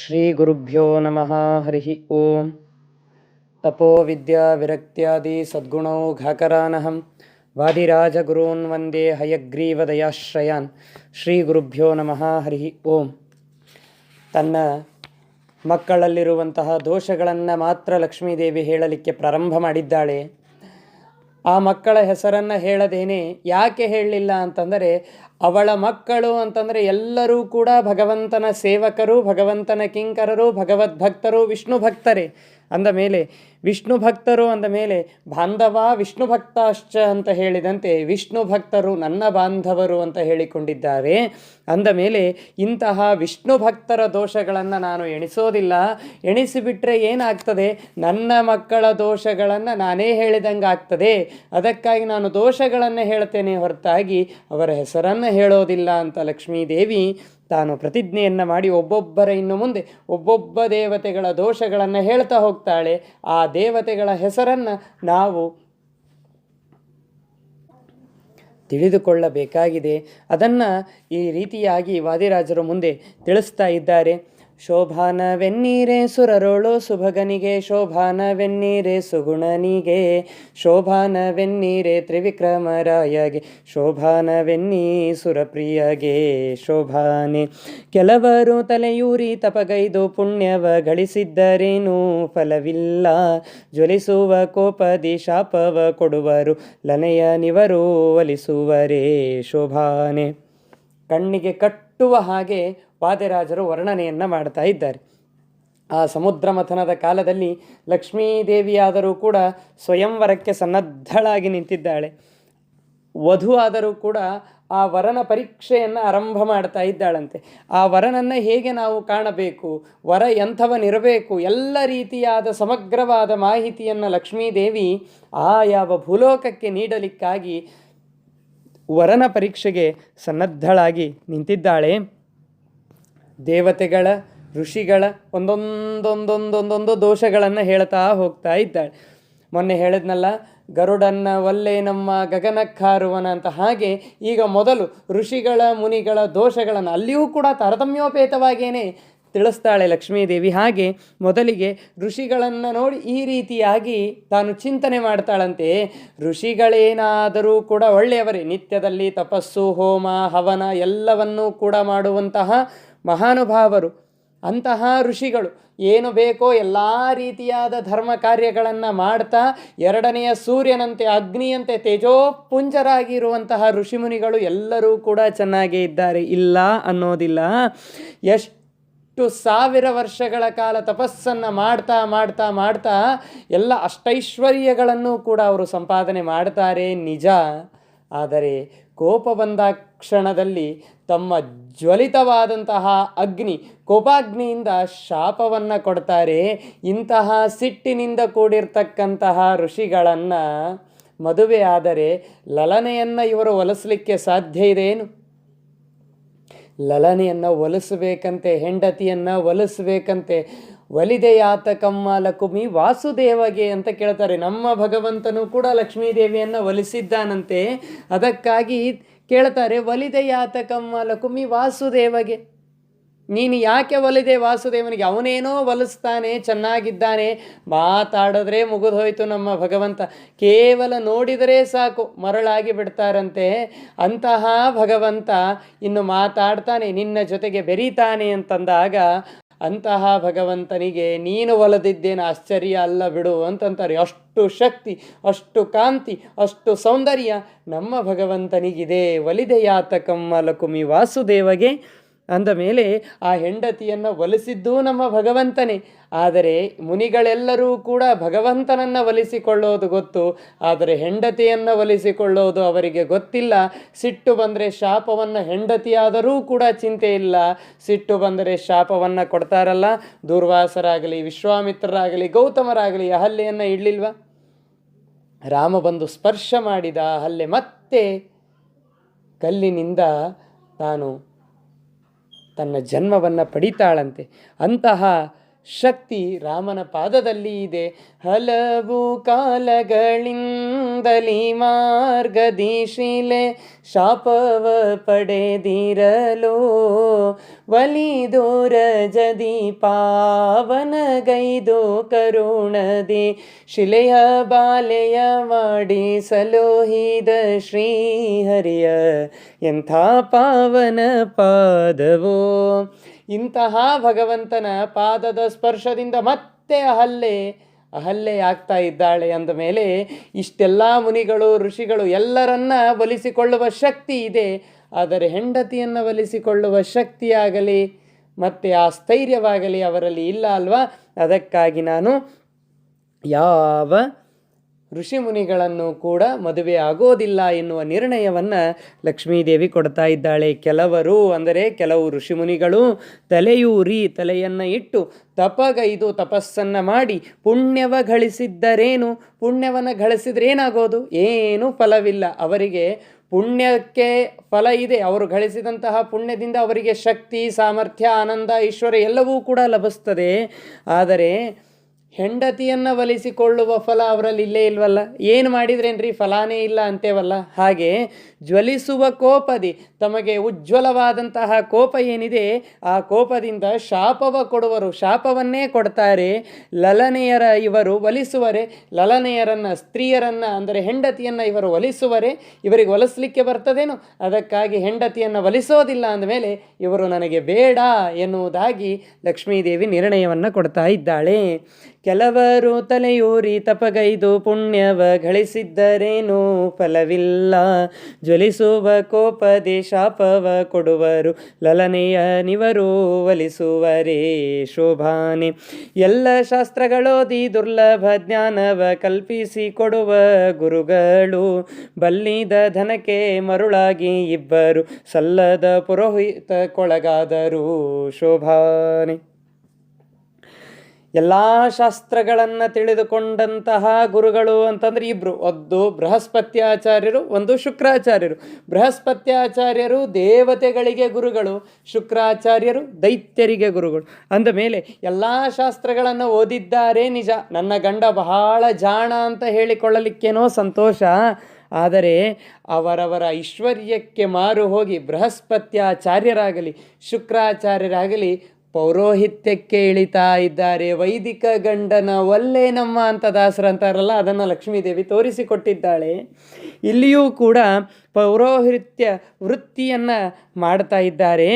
ಶ್ರೀ ಗುರುಭ್ಯೋ ನಮಃ. ಹರಿ ಓಂ. ತಪೋ ವಿದ್ಯಾ ವಿರಕ್ತ್ಯಾದಿ ಸದ್ಗುಣೌಘಾಕರಾನಹಂ ವಾದಿರಾಜಗುರೂನ್ ವಂದೇ ಹಯಗ್ರೀವದಯಾಶ್ರಯಾನ್. ಶ್ರೀ ಗುರುಭ್ಯೋ ನಮಃ. ಹರಿ ಓಂ. ತನ್ನ ಮಕ್ಕಳಲ್ಲಿರುವಂತಹ ದೋಷಗಳನ್ನು ಮಾತ್ರ ಲಕ್ಷ್ಮೀದೇವಿ ಹೇಳಲಿಕ್ಕೆ ಪ್ರಾರಂಭ ಮಾಡಿದ್ದಾಳೆ. ಆ ಮಕ್ಕಳ ಹೆಸರನ್ನು ಹೇಳದೇನೆ ಯಾಕೆ ಹೇಳಲಿಲ್ಲ ಅಂತಂದರೆ, ಅವಳ ಮಕ್ಕಳು ಅಂತಂದರೆ ಎಲ್ಲರೂ ಕೂಡ ಭಗವಂತನ ಸೇವಕರು, ಭಗವಂತನ ಕಿಂಕರರು, ಭಗವದ್ಭಕ್ತರು, ವಿಷ್ಣು ಭಕ್ತರೇ. ಅಂದ ಮೇಲೆ ವಿಷ್ಣು ಭಕ್ತರು ಅಂದ ಮೇಲೆ ಬಾಂಧವ ವಿಷ್ಣು ಭಕ್ತಾಶ್ಚ ಅಂತ ಹೇಳಿದಂತೆ ವಿಷ್ಣು ಭಕ್ತರು ನನ್ನ ಬಾಂಧವರು ಅಂತ ಹೇಳಿಕೊಂಡಿದ್ದಾರೆ. ಅಂದ ಮೇಲೆ ಇಂತಹ ವಿಷ್ಣು ಭಕ್ತರ ದೋಷಗಳನ್ನು ನಾನು ಎಣಿಸೋದಿಲ್ಲ. ಎಣಿಸಿಬಿಟ್ರೆ ಏನಾಗ್ತದೆ, ನನ್ನ ಮಕ್ಕಳ ದೋಷಗಳನ್ನು ನಾನೇ ಹೇಳಿದಂಗೆ ಆಗ್ತದೆ. ಅದಕ್ಕಾಗಿ ನಾನು ದೋಷಗಳನ್ನು ಹೇಳ್ತೇನೆ ಹೊರತಾಗಿ ಅವರ ಹೆಸರನ್ನು ಹೇಳೋದಿಲ್ಲ ಅಂತ ಲಕ್ಷ್ಮೀದೇವಿ ತಾನು ಪ್ರತಿಜ್ಞೆಯನ್ನು ಮಾಡಿ ಒಬ್ಬೊಬ್ಬರ ಇನ್ನು ಮುಂದೆ ಒಬ್ಬೊಬ್ಬ ದೇವತೆಗಳ ದೋಷಗಳನ್ನು ಹೇಳ್ತಾ ಹೋಗ್ತಾಳೆ. ಆ ದೇವತೆಗಳ ಹೆಸರನ್ನು ನಾವು ತಿಳಿದುಕೊಳ್ಳಬೇಕಾಗಿದೆ. ಅದನ್ನು ಈ ರೀತಿಯಾಗಿ ವಾದಿರಾಜರು ಮುಂದೆ ತಿಳಿಸ್ತಾ ಇದ್ದಾರೆ. ಶೋಭಾನವೆನ್ನೀರೆ ಸುರರೋಳು ಸುಭಗನಿಗೆ, ಶೋಭಾನವೆನ್ನೀರೆ ಸುಗುಣನಿಗೆ, ಶೋಭಾನವೆನ್ನೀರೆ ತ್ರಿವಿಕ್ರಮರಾಯಗೆ, ಶೋಭಾನವೆನ್ನೀ ಸುರಪ್ರಿಯಗೆ ಶೋಭಾನೆ. ಕೆಲವರು ತಲೆಯೂರಿ ತಪಗೈದು ಪುಣ್ಯವ ಗಳಿಸಿದ್ದರೇನೂ ಫಲವಿಲ್ಲ, ಜ್ವಲಿಸುವ ಕೋಪದಿ ಶಾಪವ ಕೊಡುವರು ಲನೆಯ ನಿವರು ಒಲಿಸುವರೇ ಶೋಭಾನೆ. ಕಣ್ಣಿಗೆ ಕಟ್ಟುವ ಹಾಗೆ ವಾದಿರಾಜರು ವರ್ಣನೆಯನ್ನು ಮಾಡ್ತಾ ಇದ್ದಾರೆ. ಆ ಸಮುದ್ರ ಮಥನದ ಕಾಲದಲ್ಲಿ ಲಕ್ಷ್ಮೀದೇವಿಯಾದರೂ ಕೂಡ ಸ್ವಯಂವರಕ್ಕೆ ಸನ್ನದ್ಧಳಾಗಿ ನಿಂತಿದ್ದಾಳೆ. ವಧು ಆದರೂ ಕೂಡ ಆ ವರನ ಪರೀಕ್ಷೆಯನ್ನು ಆರಂಭ ಮಾಡ್ತಾ ಇದ್ದಾಳಂತೆ. ಆ ವರನನ್ನು ಹೇಗೆ ನಾವು ಕಾಣಬೇಕು, ವರ ಎಂಥವನಿರಬೇಕು, ಎಲ್ಲ ರೀತಿಯಾದ ಸಮಗ್ರವಾದ ಮಾಹಿತಿಯನ್ನು ಲಕ್ಷ್ಮೀದೇವಿ ಆ ಯಾವ ಭೂಲೋಕಕ್ಕೆ ನೀಡಲಿಕ್ಕಾಗಿ ವರನ ಪರೀಕ್ಷೆಗೆ ಸನ್ನದ್ಧಳಾಗಿ ನಿಂತಿದ್ದಾಳೆ. ದೇವತೆಗಳ ಋಷಿಗಳ ಒಂದೊಂದೊಂದೊಂದೊಂದೊಂದು ದೋಷಗಳನ್ನು ಹೇಳ್ತಾ ಹೋಗ್ತಾ ಇದ್ದಾಳೆ. ಮೊನ್ನೆ ಹೇಳಿದ್ನಲ್ಲ, ಗರುಡನ್ನ ಒಲ್ಲೆ ನಮ್ಮ ಗಗನಕ್ಕಾರುವನ ಅಂತ. ಹಾಗೆ ಈಗ ಮೊದಲು ಋಷಿಗಳ ಮುನಿಗಳ ದೋಷಗಳನ್ನು ಅಲ್ಲಿಯೂ ಕೂಡ ತಾರತಮ್ಯೋಪೇತವಾಗಿಯೇ ತಿಳಿಸ್ತಾಳೆ ಲಕ್ಷ್ಮೀದೇವಿ. ಹಾಗೆ ಮೊದಲಿಗೆ ಋಷಿಗಳನ್ನು ನೋಡಿ ಈ ರೀತಿಯಾಗಿ ತಾನು ಚಿಂತನೆ ಮಾಡ್ತಾಳಂತೆ. ಋಷಿಗಳೇನಾದರೂ ಕೂಡ ಒಳ್ಳೆಯವರೇ, ನಿತ್ಯದಲ್ಲಿ ತಪಸ್ಸು, ಹೋಮ, ಹವನ ಎಲ್ಲವನ್ನೂ ಕೂಡ ಮಾಡುವಂತಹ ಮಹಾನುಭಾವರು. ಅಂತಹ ಋಷಿಗಳು ಏನು ಬೇಕೋ ಎಲ್ಲ ರೀತಿಯಾದ ಧರ್ಮ ಕಾರ್ಯಗಳನ್ನು ಮಾಡ್ತಾ ಎರಡನೆಯ ಸೂರ್ಯನಂತೆ ಅಗ್ನಿಯಂತೆ ತೇಜೋಪುಂಜರಾಗಿರುವಂತಹ ಋಷಿಮುನಿಗಳು ಎಲ್ಲರೂ ಕೂಡ ಚೆನ್ನಾಗೇ ಇದ್ದಾರೆ, ಇಲ್ಲ ಅನ್ನೋದಿಲ್ಲ. ಎಷ್ಟು ಸಾವಿರ ವರ್ಷಗಳ ಕಾಲ ತಪಸ್ಸನ್ನು ಮಾಡ್ತಾ ಮಾಡ್ತಾ ಮಾಡ್ತಾ ಎಲ್ಲ ಅಷ್ಟೈಶ್ವರ್ಯಗಳನ್ನು ಕೂಡ ಅವರು ಸಂಪಾದನೆ ಮಾಡ್ತಾರೆ, ನಿಜ. ಆದರೆ ಕೋಪ ಬಂದ ಕ್ಷಣದಲ್ಲಿ ತಮ್ಮ ಜ್ವಲಿತವಾದಂತಹ ಅಗ್ನಿ, ಕೋಪಾಗ್ನಿಯಿಂದ ಶಾಪವನ್ನು ಕೊಡ್ತಾರೆ. ಇಂತಹ ಸಿಟ್ಟಿನಿಂದ ಕೂಡಿರ್ತಕ್ಕಂತಹ ಋಷಿಗಳನ್ನು ಮದುವೆ ಆದರೆ ಲಲನೆಯನ್ನು ಇವರು ಒಲಿಸಲಿಕ್ಕೆ ಸಾಧ್ಯ ಇದೆಯೇನು? ಲಲನೆಯನ್ನು ಒಲಿಸಬೇಕಂತೆ, ಹೆಂಡತಿಯನ್ನು ಒಲಿಸಬೇಕಂತೆ. ಒಲಿದೆಯಾತಕಮ್ಮ ಲಕುಮಿ ವಾಸುದೇವಗೆ ಅಂತ ಕೇಳ್ತಾರೆ. ನಮ್ಮ ಭಗವಂತನು ಕೂಡ ಲಕ್ಷ್ಮೀದೇವಿಯನ್ನು ಒಲಿಸಿದ್ದಾನಂತೆ. ಅದಕ್ಕಾಗಿ ಕೇಳ್ತಾರೆ, ಒಲಿದೆಯಾತಕಮ್ಮ ಲಕುಮಿ ವಾಸುದೇವಗೆ, ನೀನು ಯಾಕೆ ಒಲಿದೆ ವಾಸುದೇವನಿಗೆ? ಅವನೇನೋ ಒಲಿಸ್ತಾನೆ, ಚೆನ್ನಾಗಿದ್ದಾನೆ, ಮಾತಾಡಿದ್ರೆ ಮುಗಿದೋಯ್ತು ನಮ್ಮ ಭಗವಂತ. ಕೇವಲ ನೋಡಿದರೆ ಸಾಕು ಮರಳಾಗಿ ಬಿಡ್ತಾರಂತೆ. ಅಂತಹ ಭಗವಂತ ಇನ್ನು ಮಾತಾಡ್ತಾನೆ, ನಿನ್ನ ಜೊತೆಗೆ ಬೆರೀತಾನೆ ಅಂತಂದಾಗ ಅಂತಹ ಭಗವಂತನಿಗೆ ನೀನು ಒಲಿದಿದ್ದೇನೆ ಆಶ್ಚರ್ಯ ಅಲ್ಲ ಬಿಡು ಅಂತಂತಾರೆ. ಅಷ್ಟು ಶಕ್ತಿ, ಅಷ್ಟು ಕಾಂತಿ, ಅಷ್ಟು ಸೌಂದರ್ಯ ನಮ್ಮ ಭಗವಂತನಿಗಿದೆ. ಒಲಿದೆಯಾತಕಮ್ಮ ಲಕುಮಿ ವಾಸುದೇವಗೆ ಅಂದ ಮೇಲೆ ಆ ಹೆಂಡತಿಯನ್ನು ಒಲಿಸಿದ್ದೂ ನಮ್ಮ ಭಗವಂತನೇ. ಆದರೆ ಮುನಿಗಳೆಲ್ಲರೂ ಕೂಡ ಭಗವಂತನನ್ನು ಒಲಿಸಿಕೊಳ್ಳೋದು ಗೊತ್ತು, ಆದರೆ ಹೆಂಡತಿಯನ್ನು ಒಲಿಸಿಕೊಳ್ಳೋದು ಅವರಿಗೆ ಗೊತ್ತಿಲ್ಲ. ಸಿಟ್ಟು ಬಂದರೆ ಶಾಪವನ್ನು, ಹೆಂಡತಿಯಾದರೂ ಕೂಡ ಚಿಂತೆ ಇಲ್ಲ, ಸಿಟ್ಟು ಬಂದರೆ ಶಾಪವನ್ನು ಕೊಡ್ತಾರಲ್ಲ. ದೂರ್ವಾಸರಾಗಲಿ, ವಿಶ್ವಾಮಿತ್ರರಾಗಲಿ, ಗೌತಮರಾಗಲಿ ಹಲ್ಲೆಯನ್ನು ಇಡಲಿಲ್ವ? ರಾಮ ಬಂದು ಸ್ಪರ್ಶ ಮಾಡಿದ ಹಲ್ಲೆ ಮತ್ತೆ ಕಲ್ಲಿನಿಂದ ತಾನು ತನ್ನ ಜನ್ಮವನ್ನು ಪಡಿತಾಳಂತೆ. ಅಂತಹ ಶಕ್ತಿ ರಾಮನ ಪಾದದಲ್ಲಿ ಇದೆ. ಹಲವು ಕಾಲಗಳಿಂದಲೀ ಮಾರ್ಗದೀಶಿಲೆ ಶಾಪವ ಪಡೆದಿರಲು ಒಲಿದೋರ ಜದಿ ಪಾವನಗೈದು ಕರುಣದಿ ಶಿಲೆಯ ಬಾಲೆಯ ಮಾಡಿ ಸಲೋಹಿದ ಶ್ರೀಹರಿಯ ಎಂಥ ಪಾವನ ಪಾದವೋ. ಇಂತಹ ಭಗವಂತನ ಪಾದದ ಸ್ಪರ್ಶದಿಂದ ಮತ್ತೆ ಅಹಲ್ಯೆ ಆಗ್ತಾ ಇದ್ದಾಳೆ ಅಂದ ಮೇಲೆ ಇಷ್ಟೆಲ್ಲ ಮುನಿಗಳು ಋಷಿಗಳು ಎಲ್ಲರನ್ನ ಒಲಿಸಿಕೊಳ್ಳುವ ಶಕ್ತಿ ಇದೆ. ಆದರೆ ಹೆಂಡತಿಯನ್ನು ಒಲಿಸಿಕೊಳ್ಳುವ ಶಕ್ತಿಯಾಗಲಿ ಮತ್ತು ಆ ಸ್ಥೈರ್ಯವಾಗಲಿ ಅವರಲ್ಲಿ ಇಲ್ಲ ಅಲ್ವಾ. ಅದಕ್ಕಾಗಿ ನಾನು ಯಾವ ಋಷಿಮುನಿಗಳನ್ನು ಕೂಡ ಮದುವೆ ಆಗೋದಿಲ್ಲ ಎನ್ನುವ ನಿರ್ಣಯವನ್ನು ಲಕ್ಷ್ಮೀದೇವಿ ಕೊಡ್ತಾ ಇದ್ದಾಳೆ. ಕೆಲವು ಋಷಿಮುನಿಗಳು ತಲೆಯೂರಿ ತಲೆಯನ್ನು ಇಟ್ಟು ತಪಗೈದು ತಪಸ್ಸನ್ನು ಮಾಡಿ ಪುಣ್ಯವ ಗಳಿಸಿದ್ದರೇನು, ಪುಣ್ಯವನ್ನು ಗಳಿಸಿದ್ರೆ ಏನಾಗೋದು, ಏನೂ ಫಲವಿಲ್ಲ. ಅವರಿಗೆ ಪುಣ್ಯಕ್ಕೆ ಫಲ ಇದೆ. ಅವರು ಗಳಿಸಿದಂತಹ ಪುಣ್ಯದಿಂದ ಅವರಿಗೆ ಶಕ್ತಿ, ಸಾಮರ್ಥ್ಯ, ಆನಂದ, ಐಶ್ವರ್ಯ ಎಲ್ಲವೂ ಕೂಡ ಲಭಿಸ್ತದೆ. ಆದರೆ ಹೆಂಡತಿಯನ್ನು ಒಲಿಸಿಕೊಳ್ಳುವ ಫಲ ಅವರಲ್ಲಿ ಇಲ್ಲೇ ಇಲ್ವಲ್ಲ. ಏನು ಮಾಡಿದ್ರೇನ್ರಿ ಫಲಾನೇ ಇಲ್ಲ ಅಂತೇವಲ್ಲ. ಹಾಗೆ ಜ್ವಲಿಸುವ ಕೋಪದಿ ತಮಗೆ ಉಜ್ವಲವಾದಂತಹ ಕೋಪ ಏನಿದೆ ಆ ಕೋಪದಿಂದ ಶಾಪವ ಕೊಡುವರು, ಶಾಪವನ್ನೇ ಕೊಡ್ತಾರೆ. ಲಲನೆಯರ ಇವರು ಒಲಿಸುವರೆ, ಲಲನೆಯರನ್ನು ಸ್ತ್ರೀಯರನ್ನು ಅಂದರೆ ಹೆಂಡತಿಯನ್ನು ಇವರು ಒಲಿಸುವರೆ. ಇವರಿಗೆ ಒಲಿಸಲಿಕ್ಕೆ ಬರ್ತದೇನು, ಅದಕ್ಕಾಗಿ ಹೆಂಡತಿಯನ್ನು ಒಲಿಸೋದಿಲ್ಲ ಅಂದಮೇಲೆ ಇವರು ನನಗೆ ಬೇಡ ಎನ್ನುವುದಾಗಿ ಲಕ್ಷ್ಮೀದೇವಿ ನಿರ್ಣಯವನ್ನು ಕೊಡ್ತಾ ಇದ್ದಾಳೆ. ಕೆಲವರು ತಲೆಯೂರಿ ತಪಗೈದು ಪುಣ್ಯವ ಗಳಿಸಿದ್ದರೇನೂ ಫಲವಿಲ್ಲ, ಜ್ವಲಿಸುವ ಕೋಪದಿ ಶಾಪವ ಕೊಡುವರು, ಲಲನೆಯ ನಿವರು ಒಲಿಸುವರೇ ಶೋಭಾನೆ. ಎಲ್ಲ ಶಾಸ್ತ್ರಗಳೋದಿ ದುರ್ಲಭ ಜ್ಞಾನವ ಕಲ್ಪಿಸಿ ಕೊಡುವ ಗುರುಗಳು, ಬಲ್ಲಿದ ಧನಕ್ಕೆ ಮರುಳಾಗಿ ಇಬ್ಬರು ಸಲ್ಲದ ಪುರೋಹಿತಕ್ಕೊಳಗಾದರು ಶೋಭಾನೆ. ಎಲ್ಲ ಶಾಸ್ತ್ರಗಳನ್ನು ತಿಳಿದುಕೊಂಡಂತಹ ಗುರುಗಳು ಅಂತಂದರೆ ಇಬ್ಬರು, ಒಂದು ಬೃಹಸ್ಪತ್ಯಾಚಾರ್ಯರು, ಒಂದು ಶುಕ್ರಾಚಾರ್ಯರು. ಬೃಹಸ್ಪತ್ಯಾಚಾರ್ಯರು ದೇವತೆಗಳಿಗೆ ಗುರುಗಳು, ಶುಕ್ರಾಚಾರ್ಯರು ದೈತ್ಯರಿಗೆ ಗುರುಗಳು. ಅಂದ ಮೇಲೆ ಎಲ್ಲ ಶಾಸ್ತ್ರಗಳನ್ನು ಓದಿದ್ದಾರೆ ನಿಜ. ನನ್ನ ಗಂಡ ಬಹಳ ಜಾಣ ಅಂತ ಹೇಳಿಕೊಳ್ಳಲಿಕ್ಕೇನೋ ಸಂತೋಷ. ಆದರೆ ಅವರವರ ಐಶ್ವರ್ಯಕ್ಕೆ ಮಾರು ಹೋಗಿ ಬೃಹಸ್ಪತ್ಯಾಚಾರ್ಯರಾಗಲಿ ಶುಕ್ರಾಚಾರ್ಯರಾಗಲಿ ಪೌರೋಹಿತ್ಯಕ್ಕೆ ಇಳಿತಾ ಇದ್ದಾರೆ. ವೈದಿಕ ಗಂಡನ ಒಲ್ಲೆ ನಮ್ಮ ಅಂತ ದಾಸರು ಅಂತಾರಲ್ಲ, ಅದನ್ನು ಲಕ್ಷ್ಮೀದೇವಿ ತೋರಿಸಿಕೊಟ್ಟಿದ್ದಾಳೆ. ಇಲ್ಲಿಯೂ ಕೂಡ ಪೌರೋಹಿತ್ಯ ವೃತ್ತಿಯನ್ನು ಮಾಡ್ತಾ ಇದ್ದಾರೆ.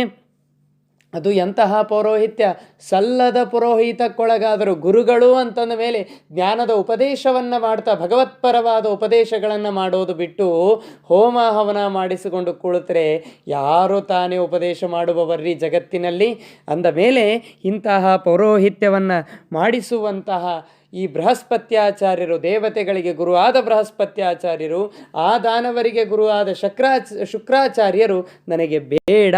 ಅದು ಎಂತಹ ಪೌರೋಹಿತ್ಯ, ಸಲ್ಲದ ಪುರೋಹಿತಕ್ಕೊಳಗಾದರು. ಗುರುಗಳು ಅಂತಂದ ಮೇಲೆ ಜ್ಞಾನದ ಉಪದೇಶವನ್ನು ಮಾಡ್ತಾ ಭಗವತ್ಪರವಾದ ಉಪದೇಶಗಳನ್ನು ಮಾಡೋದು ಬಿಟ್ಟು ಹೋಮ ಹವನ ಮಾಡಿಸಿಕೊಂಡು ಕುಳಿತರೆ ಯಾರು ತಾನೇ ಉಪದೇಶ ಮಾಡುವವರ್ರಿ ಜಗತ್ತಿನಲ್ಲಿ. ಅಂದ ಮೇಲೆ ಇಂತಹ ಪೌರೋಹಿತ್ಯವನ್ನು ಮಾಡಿಸುವಂತಹ ಈ ಬೃಹಸ್ಪತ್ಯಾಚಾರ್ಯರು, ದೇವತೆಗಳಿಗೆ ಗುರುವಾದ ಬೃಹಸ್ಪತ್ಯಾಚಾರ್ಯರು, ಆ ದಾನವರಿಗೆ ಗುರುವಾದ ಶುಕ್ರಾಚಾರ್ಯರು ನನಗೆ ಬೇಡ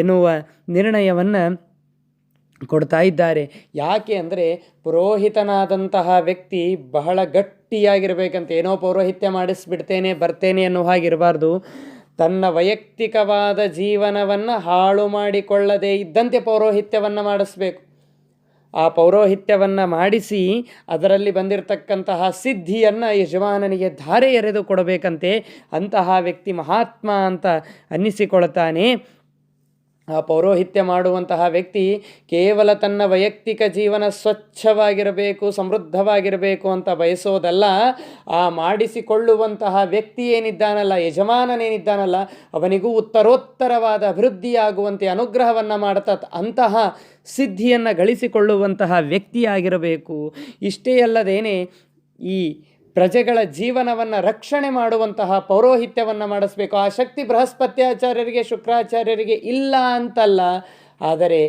ಎನ್ನುವ ನಿರ್ಣಯವನ್ನು ಕೊಡ್ತಾ ಇದ್ದಾರೆ. ಯಾಕೆ ಅಂದರೆ ಪುರೋಹಿತನಾದಂತಹ ವ್ಯಕ್ತಿ ಬಹಳ ಗಟ್ಟಿಯಾಗಿರಬೇಕಂತ. ಏನೋ ಪೌರೋಹಿತ್ಯ ಮಾಡಿಸ್ಬಿಡ್ತೇನೆ ಬರ್ತೇನೆ ಅನ್ನೋ ಹಾಗಿರಬಾರ್ದು. ತನ್ನ ವೈಯಕ್ತಿಕವಾದ ಜೀವನವನ್ನು ಹಾಳು ಮಾಡಿಕೊಳ್ಳದೇ ಇದ್ದಂತೆ ಪೌರೋಹಿತ್ಯವನ್ನು ಮಾಡಿಸ್ಬೇಕು. ಆ ಪೌರೋಹಿತ್ಯವನ್ನು ಮಾಡಿಸಿ ಅದರಲ್ಲಿ ಬಂದಿರತಕ್ಕಂತಹ ಸಿದ್ಧಿಯನ್ನು ಯಜಮಾನನಿಗೆ ಧಾರೆ ಎರೆದು ಕೊಡಬೇಕಂತೆ. ಅಂತಹ ವ್ಯಕ್ತಿ ಮಹಾತ್ಮ ಅಂತ ಅನ್ನಿಸಿಕೊಳ್ತಾನೆ. ಆ ಪೌರೋಹಿತ್ಯ ಮಾಡುವಂತಹ ವ್ಯಕ್ತಿ ಕೇವಲ ತನ್ನ ವೈಯಕ್ತಿಕ ಜೀವನ ಸ್ವಚ್ಛವಾಗಿರಬೇಕು, ಸಮೃದ್ಧವಾಗಿರಬೇಕು ಅಂತ ಬಯಸೋದಲ್ಲ. ಆ ಮಾಡಿಸಿಕೊಳ್ಳುವಂತಹ ವ್ಯಕ್ತಿ ಏನಿದ್ದಾನಲ್ಲ, ಯಜಮಾನನೇನಿದ್ದಾನಲ್ಲ, ಅವನಿಗೂ ಉತ್ತರೋತ್ತರವಾದ ಅಭಿವೃದ್ಧಿಯಾಗುವಂತೆ ಅನುಗ್ರಹವನ್ನು ಮಾಡ್ತಾ ಅಂತಹ ಸಿದ್ಧಿಯನ್ನು ಗಳಿಸಿಕೊಳ್ಳುವಂತಹ ವ್ಯಕ್ತಿಯಾಗಿರಬೇಕು. ಇಷ್ಟೇ ಅಲ್ಲದೇನೆ ಈ ಪ್ರಜೆಗಳ ಜೀವನವನ್ನು ರಕ್ಷಣೆ ಮಾಡುವಂತಹ ಪೌರೋಹಿತ್ಯವನ್ನು ಮಾಡಿಸ್ಬೇಕು. ಆ ಶಕ್ತಿ ಬೃಹಸ್ಪತ್ಯಾಚಾರ್ಯರಿಗೆ ಶುಕ್ರಾಚಾರ್ಯರಿಗೆ ಇಲ್ಲ ಅಂತಲ್ಲ, ಆದರೆ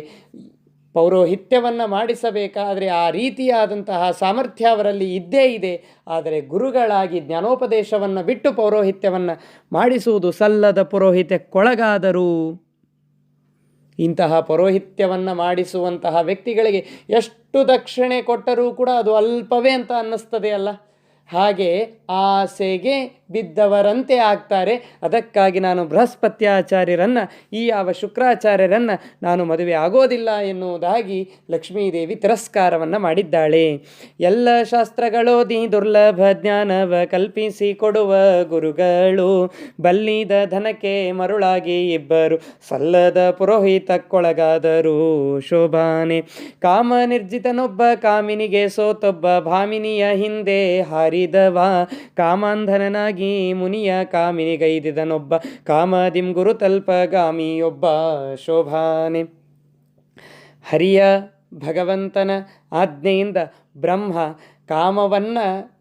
ಪೌರೋಹಿತ್ಯವನ್ನು ಮಾಡಿಸಬೇಕಾದರೆ ಆ ರೀತಿಯಾದಂತಹ ಸಾಮರ್ಥ್ಯ ಅವರಲ್ಲಿ ಇದ್ದೇ ಇದೆ. ಆದರೆ ಗುರುಗಳಾಗಿ ಜ್ಞಾನೋಪದೇಶವನ್ನು ಬಿಟ್ಟು ಪೌರೋಹಿತ್ಯವನ್ನು ಮಾಡಿಸುವುದು ಸಲ್ಲದ ಪುರೋಹಿತ್ಯಕ್ಕೊಳಗಾದರು. ಇಂತಹ ಪೌರೋಹಿತ್ಯವನ್ನು ಮಾಡಿಸುವಂತಹ ವ್ಯಕ್ತಿಗಳಿಗೆ ಎಷ್ಟು ದಕ್ಷಿಣೆ ಕೊಟ್ಟರೂ ಕೂಡ ಅದು ಅಲ್ಪವೇ ಅಂತ ಅನ್ನಿಸ್ತದೆ ಅಲ್ಲ. ಹಾಗೆ ಆಸೆಗೆ ಬಿದ್ದವರಂತೆ ಆಗ್ತಾರೆ. ಅದಕ್ಕಾಗಿ ನಾನು ಬೃಹಸ್ಪತ್ಯಾಚಾರ್ಯರನ್ನು, ಈ ಯಾವ ಶುಕ್ರಾಚಾರ್ಯರನ್ನು ನಾನು ಮದುವೆ ಆಗೋದಿಲ್ಲ ಎನ್ನುವುದಾಗಿ ಲಕ್ಷ್ಮೀದೇವಿ ತಿರಸ್ಕಾರವನ್ನು ಮಾಡಿದ್ದಾಳೆ. ಎಲ್ಲ ಶಾಸ್ತ್ರಗಳೋದಿ ದುರ್ಲಭ ಜ್ಞಾನವ ಕಲ್ಪಿಸಿ ಕೊಡುವ ಗುರುಗಳು, ಬಲ್ಲಿದ ಧನಕ್ಕೆ ಮರುಳಾಗಿ ಇಬ್ಬರು ಸಲ್ಲದ ಪುರೋಹಿತಕ್ಕೊಳಗಾದರು ಶೋಭಾನೆ. ಕಾಮ ನಿರ್ಜಿತನೊಬ್ಬ ಕಾಮಿನಿಗೆ ಸೋತೊಬ್ಬ ಭಾಮಿನಿಯ ಹಿಂದೆ ಹಾರಿದವ, ಕಾಮಾಂಧನಾಗಿ ಮುನಿಯ ಕಾಮಿನಿಗೈದಿದನೊಬ್ಬ ಕಾಮದಿಂ ಗುರುತಲ್ಪಗಾಮಿಯೊಬ್ಬ ಶೋಭಾನೆ. ಹರಿಯ ಭಗವಂತನ ಆಜ್ಞೆಯಿಂದ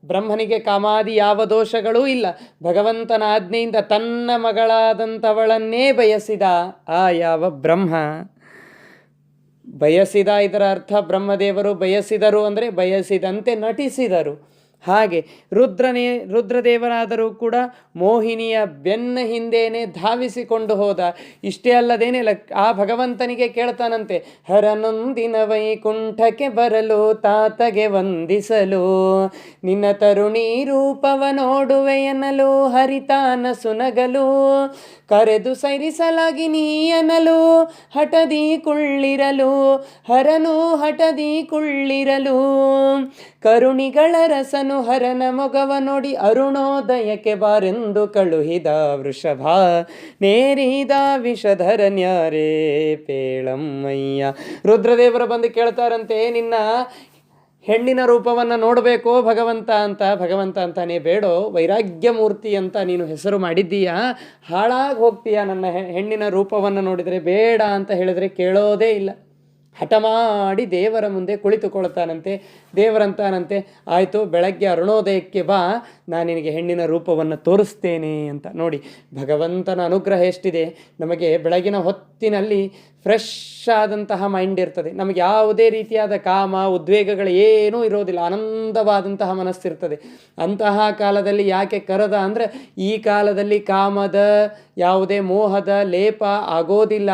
ಬ್ರಹ್ಮನಿಗೆ ಕಾಮಾದಿ ಯಾವ ದೋಷಗಳೂ ಇಲ್ಲ. ಭಗವಂತನ ಆಜ್ಞೆಯಿಂದ ತನ್ನ ಮಗಳಾದಂಥವಳನ್ನೇ ಬಯಸಿದ ಆ ಯಾವ ಬ್ರಹ್ಮ ಬಯಸಿದ, ಇದರ ಅರ್ಥ ಬ್ರಹ್ಮದೇವರು ಬಯಸಿದರು ಅಂದರೆ ಬಯಸಿದಂತೆ ನಟಿಸಿದರು. ಹಾಗೆ ರುದ್ರದೇವರಾದರೂ ಕೂಡ ಮೋಹಿನಿಯ ಬೆನ್ನ ಹಿಂದೇನೆ ಧಾವಿಸಿಕೊಂಡು ಹೋದ. ಇಷ್ಟೇ ಅಲ್ಲದೇನೆ ಆ ಭಗವಂತನಿಗೆ ಕೇಳ್ತಾನಂತೆ, ಹರನೊಂದಿನ ವೈಕುಂಠಕ್ಕೆ ಬರಲು ತಾತಗೆ ವಂದಿಸಲು, ನಿನ್ನ ತರುಣಿ ರೂಪವ ನೋಡುವೆ ಎನ್ನಲು ಹರಿತಾನ ಸುನಗಲು, ಕರೆದು ಸೈರಿಸಲಾಗಿ ನೀ ಎನ್ನಲು ಹಠದಿ ಕುಳ್ಳಿರಲು, ಹರನು ಹಠದಿ ಕುಳ್ಳಿರಲು, ಕರುಣಿಗಳ ರಸನು ಹರನ ಮೊಗವ ನೋಡಿ ಅರುಣೋದಯಕ್ಕೆ ಬಾರೆಂದು ಕಳುಹಿದ ವೃಷಭ, ನೇರಿದ ವಿಷಧರನ್ಯಾರೇ ಪೇಳಮ್ಮಯ್ಯ. ರುದ್ರದೇವರು ಬಂದು ಕೇಳ್ತಾರಂತೆ, ನಿನ್ನ ಹೆಣ್ಣಿನ ರೂಪವನ್ನು ನೋಡಬೇಕೋ ಭಗವಂತ ಅಂತ. ಭಗವಂತ ಅಂತಾನೆ, ಬೇಡೋ ವೈರಾಗ್ಯ ಮೂರ್ತಿ ಅಂತ ನೀನು ಹೆಸರು ಮಾಡಿದ್ದೀಯಾ, ಹಾಳಾಗಿ ಹೋಗ್ತೀಯಾ ನನ್ನ ಹೆಣ್ಣಿನ ರೂಪವನ್ನು ನೋಡಿದರೆ, ಬೇಡ ಅಂತ ಹೇಳಿದರೆ ಕೇಳೋದೇ ಇಲ್ಲ. ಹಠ ಮಾಡಿ ದೇವರ ಮುಂದೆ ಕುಳಿತುಕೊಳ್ತಾನಂತೆ. ದೇವರಂತಾನಂತೆ, ಆಯಿತು ಬೆಳಗ್ಗೆ ಅರುಣೋದಯಕ್ಕೆ ಬಾ, ನಾನು ನಿನಗೆ ಹೆಣ್ಣಿನ ರೂಪವನ್ನು ತೋರಿಸ್ತೇನೆ ಅಂತ. ನೋಡಿ ಭಗವಂತನ ಅನುಗ್ರಹ ಎಷ್ಟಿದೆ ನಮಗೆ. ಬೆಳಗಿನ ಹೊತ್ತಿನಲ್ಲಿ ಫ್ರೆಶ್ ಆದಂತಹ ಮೈಂಡ್ ಇರ್ತದೆ, ನಮಗೆ ಯಾವುದೇ ರೀತಿಯಾದ ಕಾಮ ಉದ್ವೇಗಗಳು ಏನೂ ಇರೋದಿಲ್ಲ, ಆನಂದವಾದಂತಹ ಮನಸ್ಸಿರ್ತದೆ. ಅಂತಹ ಕಾಲದಲ್ಲಿ ಯಾಕೆ ಕರೆದ ಅಂದರೆ, ಈ ಕಾಲದಲ್ಲಿ ಕಾಮದ ಯಾವುದೇ ಮೋಹದ ಲೇಪ ಆಗೋದಿಲ್ಲ.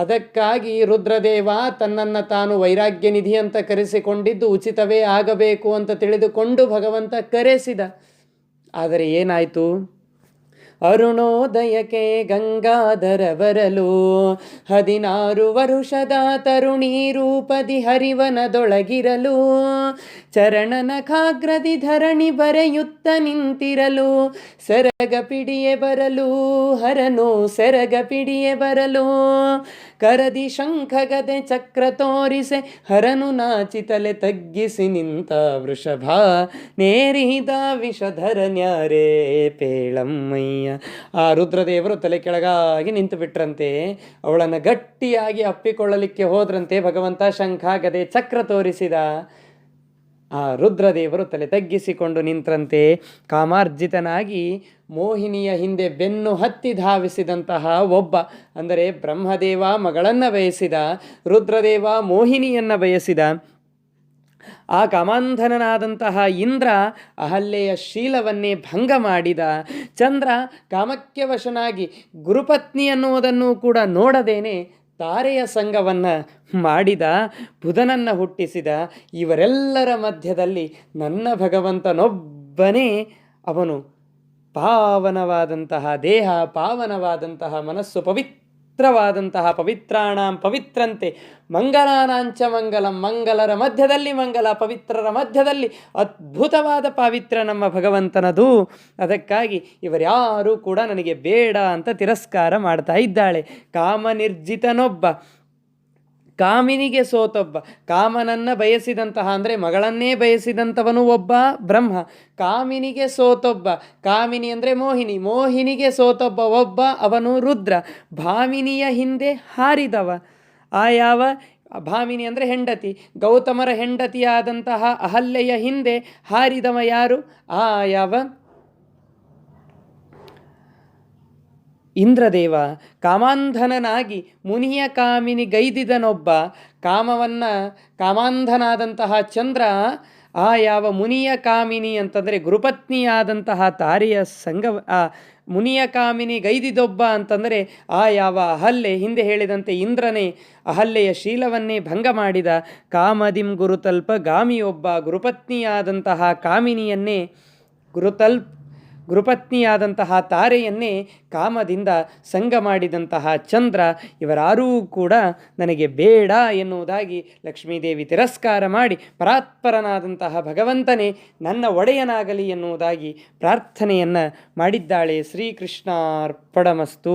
ಅದಕ್ಕಾಗಿ ರುದ್ರದೇವ ತನ್ನನ್ನು ತಾನು ವೈರಾಗ್ಯ ನಿಧಿ ಅಂತ ಕರೆಸಿಕೊಂಡಿದ್ದು ಉಚಿತವೇ ಆಗಬೇಕು ಅಂತ ತಿಳಿದುಕೊಂಡು ಭಗವಂತ ಕರೆಸಿದ. ಆದರೆ ಏನಾಯಿತು? ಅರುಣೋದಯಕ್ಕೆ ಗಂಗಾಧರ ಬರಲು 16 ವರುಷದ ತರುಣಿ ರೂಪದಿ ಹರಿವನದೊಳಗಿರಲು, ಚರಣನ ಖಾಗ್ರದಿ ಧರಣಿ ಬರೆಯುತ್ತ ನಿಂತಿರಲು, ಸೆರಗ ಪಿಡಿಯೆ ಬರಲು ಹರನು ಸೆರಗ ಪಿಡಿಯೆ ಬರಲು, ಕರದಿ ಶಂಖಗದೆ ಚಕ್ರ ತೋರಿಸೆ ಹರನು ನಾಚಿತಲೆ ತಗ್ಗಿಸಿ ನಿಂತ ವೃಷಭ, ನೇರಿದ ವಿಷಧರನ್ಯಾರೇ ಪೇಳಮ್ಮಯ್ಯ. ಆ ರುದ್ರದೇವರು ತಲೆ ಕೆಳಗಾಗಿ ನಿಂತು ಬಿಟ್ರಂತೆ. ಅವಳನ್ನು ಗಟ್ಟಿಯಾಗಿ ಅಪ್ಪಿಕೊಳ್ಳಲಿಕ್ಕೆ ಹೋದ್ರಂತೆ. ಭಗವಂತ ಶಂಖ ಗದೆ ಚಕ್ರ ತೋರಿಸಿದ. ಆ ರುದ್ರದೇವರು ತಲೆ ತಗ್ಗಿಸಿಕೊಂಡು ನಿಂತರಂತೆ. ಕಾಮಾರ್ಜಿತನಾಗಿ ಮೋಹಿನಿಯ ಹಿಂದೆ ಬೆನ್ನು ಹತ್ತಿ ಧಾವಿಸಿದಂತಹ ಒಬ್ಬ, ಅಂದರೆ ಬ್ರಹ್ಮದೇವ ಮಗಳನ್ನು ಬಯಸಿದ, ರುದ್ರದೇವ ಮೋಹಿನಿಯನ್ನು ಬಯಸಿದ. ಆ ಕಾಮಾಂಧನಾದಂತಹ ಇಂದ್ರ ಅಹಲ್ಯೆಯ ಶೀಲವನ್ನೇ ಭಂಗ ಮಾಡಿದ. ಚಂದ್ರ ಕಾಮಕ್ಕೆ ವಶನಾಗಿ ಗುರುಪತ್ನಿ ಅನ್ನುವುದನ್ನು ಕೂಡ ನೋಡದೇನೆ ತಾರೆಯ ಸಂಘವನ್ನು ಮಾಡಿದ, ಬುಧನನ್ನು ಹುಟ್ಟಿಸಿದ. ಇವರೆಲ್ಲರ ಮಧ್ಯದಲ್ಲಿ ನನ್ನ ಭಗವಂತನೊಬ್ಬನೇ ಅವನು ಪಾವನವಾದಂತಹ ದೇಹ, ಪಾವನವಾದಂತಹ ಮನಸ್ಸು, ಪವಿತ್ರವಾದಂತಹ ಪವಿತ್ರಾಣಾಂ ಪವಿತ್ರಂತೆ, ಮಂಗಲಾನಾಂಚ ಮಂಗಲಂ, ಮಂಗಲರ ಮಧ್ಯದಲ್ಲಿ ಮಂಗಲ, ಪವಿತ್ರರ ಮಧ್ಯದಲ್ಲಿ ಅದ್ಭುತವಾದ ಪಾವಿತ್ರ ನಮ್ಮ ಭಗವಂತನದು. ಅದಕ್ಕಾಗಿ ಇವರ್ಯಾರೂ ಕೂಡ ನನಗೆ ಬೇಡ ಅಂತ ತಿರಸ್ಕಾರ ಮಾಡ್ತಾ ಇದ್ದಾಳೆ. ಕಾಮನಿರ್ಜಿತನೊಬ್ಬ, ಕಾಮಿನಿಗೆ ಸೋತೊಬ್ಬ. ಕಾಮನನ್ನು ಬಯಸಿದಂತಹ ಅಂದರೆ ಮಗಳನ್ನೇ ಬಯಸಿದಂಥವನು ಒಬ್ಬ ಬ್ರಹ್ಮ, ಕಾಮಿನಿಗೆ ಸೋತೊಬ್ಬ. ಕಾಮಿನಿ ಅಂದರೆ ಮೋಹಿನಿ, ಮೋಹಿನಿಗೆ ಸೋತೊಬ್ಬ ಒಬ್ಬ ಅವನು ರುದ್ರ. ಭಾಮಿನಿಯ ಹಿಂದೆ ಹಾರಿದವ. ಆ ಯಾವ ಭಾಮಿನಿ ಅಂದರೆ ಹೆಂಡತಿ, ಗೌತಮರ ಹೆಂಡತಿಯಾದಂತಹ ಅಹಲ್ಯೆಯ ಹಿಂದೆ ಹಾರಿದವ ಯಾರು? ಆ ಯಾವ ಇಂದ್ರದೇವ. ಕಾಮಾಂಧನಾಗಿ ಮುನಿಯ ಕಾಮಿನಿಗೈದಿದನೊಬ್ಬ. ಕಾಮಾಂಧನಾದಂತಹ ಚಂದ್ರ ಆ ಯಾವ ಮುನಿಯ ಕಾಮಿನಿ ಅಂತಂದರೆ ಗುರುಪತ್ನಿಯಾದಂತಹ ತಾರೆಯ ಸಂಘ, ಆ ಮುನಿಯ ಕಾಮಿನಿಗೈದಿದೊಬ್ಬ ಅಂತಂದರೆ ಆ ಯಾವ ಅಹಲ್ಯೆ, ಹಿಂದೆ ಹೇಳಿದಂತೆ ಇಂದ್ರನೇ ಅಹಲ್ಯೆಯ ಶೀಲವನ್ನೇ ಭಂಗ ಮಾಡಿದ. ಕಾಮದಿಂ ಗುರುತಲ್ಪ ಗಾಮಿಯೊಬ್ಬ, ಗುರುಪತ್ನಿಯಾದಂತಹ ಕಾಮಿನಿಯನ್ನೇ ಗುರುಪತ್ನಿಯಾದಂತಹ ತಾರೆಯನ್ನೇ ಕಾಮದಿಂದ ಸಂಗ ಮಾಡಿದಂತಹ ಚಂದ್ರ, ಇವರಾರೂ ಕೂಡ ನನಗೆ ಬೇಡ ಎನ್ನುವುದಾಗಿ ಲಕ್ಷ್ಮೀದೇವಿ ತಿರಸ್ಕಾರ ಮಾಡಿ, ಪರಾತ್ಪರನಾದಂತಹ ಭಗವಂತನೇ ನನ್ನ ಒಡೆಯನಾಗಲಿ ಎನ್ನುವುದಾಗಿ ಪ್ರಾರ್ಥನೆಯನ್ನು ಮಾಡಿದ್ದಾಳೆ. ಶ್ರೀಕೃಷ್ಣಾರ್ಪಣಮಸ್ತು.